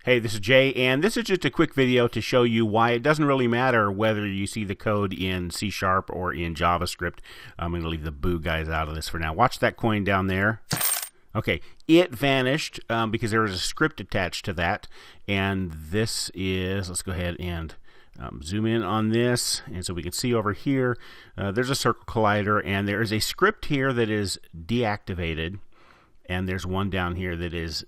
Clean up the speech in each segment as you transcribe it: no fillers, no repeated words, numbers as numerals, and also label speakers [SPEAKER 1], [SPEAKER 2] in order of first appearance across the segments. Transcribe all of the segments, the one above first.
[SPEAKER 1] Hey, this is Jay, and this is just a quick video to show you why it doesn't really matter whether you see the code in C# or in JavaScript. I'm going to leave the boo guys out of this for now. Watch that coin down there. Okay, it vanished because there was a script attached to that, and this is, let's go ahead and zoom in on this, and so we can see over here, there's a circle collider, and there is a script here that is deactivated. And there's one down here that is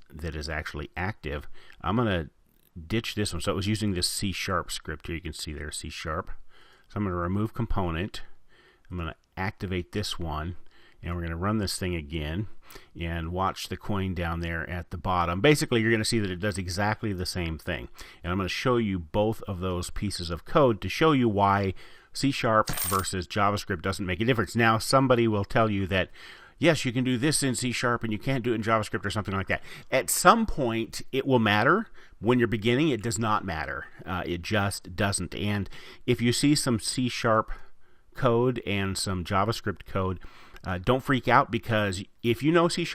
[SPEAKER 1] actually active. I'm going to ditch this one. So it was using this C# script here. You can see there, C#. So I'm going to remove component. I'm going to activate this one. And we're going to run this thing again. And watch the coin down there at the bottom. Basically, you're going to see that it does exactly the same thing. And I'm going to show you both of those pieces of code to show you why C# versus JavaScript doesn't make a difference. Now, somebody will tell you that, yes, you can do this in C# and you can't do it in JavaScript or something like that. At some point, it will matter. When you're beginning, it does not matter. It just doesn't. And if you see some C# code and some JavaScript code, don't freak out, because if you know C#,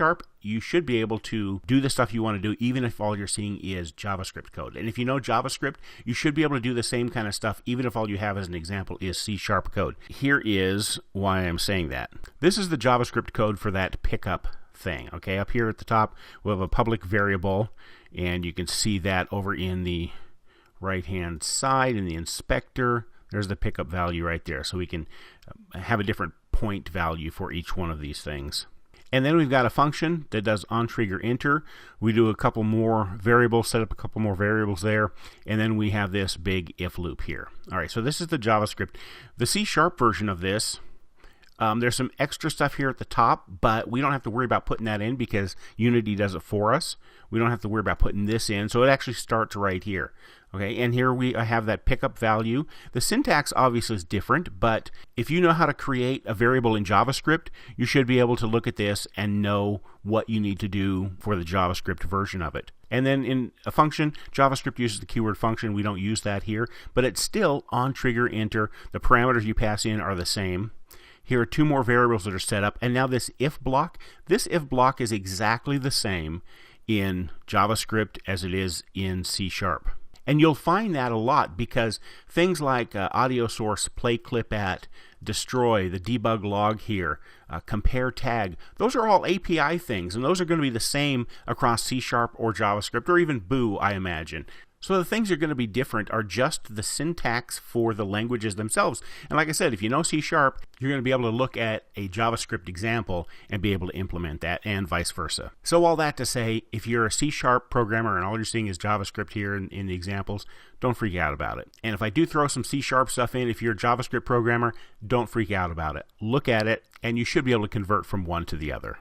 [SPEAKER 1] you should be able to do the stuff you want to do even if all you're seeing is JavaScript code. And if you know JavaScript, you should be able to do the same kind of stuff even if all you have as an example is C# code. Here is why I'm saying that. This is the JavaScript code for that pickup thing. Okay, up here at the top, we have a public variable, and you can see that over in the right-hand side in the inspector. There's the pickup value right there. So we can have a different point value for each one of these things. And then we've got a function that does onTriggerEnter. We do a couple more variables, set up a couple more variables there, and then we have this big if loop here. All right, so this is the JavaScript. The C# version of this, there's some extra stuff here at the top, but we don't have to worry about putting that in because Unity does it for us. We don't have to worry about putting this in, so it actually starts right here. Okay, and here we have that pickup value. The syntax obviously is different, but if you know how to create a variable in JavaScript, you should be able to look at this and know what you need to do for the JavaScript version of it. And then in a function, JavaScript uses the keyword function. We don't use that here, but it's still onTriggerEnter. The parameters you pass in are the same. Here are two more variables that are set up, and now this if block is exactly the same in JavaScript as it is in C#. And you'll find that a lot because things like audio source, play clip at, destroy, the debug log here, compare tag, those are all API things, and those are going to be the same across C# or JavaScript, or even Boo, I imagine. So the things that are going to be different are just the syntax for the languages themselves. And like I said, if you know C#, you're going to be able to look at a JavaScript example and be able to implement that, and vice versa. So all that to say, if you're a C# programmer and all you're seeing is JavaScript here in the examples, don't freak out about it. And if I do throw some C# stuff in, if you're a JavaScript programmer, don't freak out about it. Look at it, and you should be able to convert from one to the other.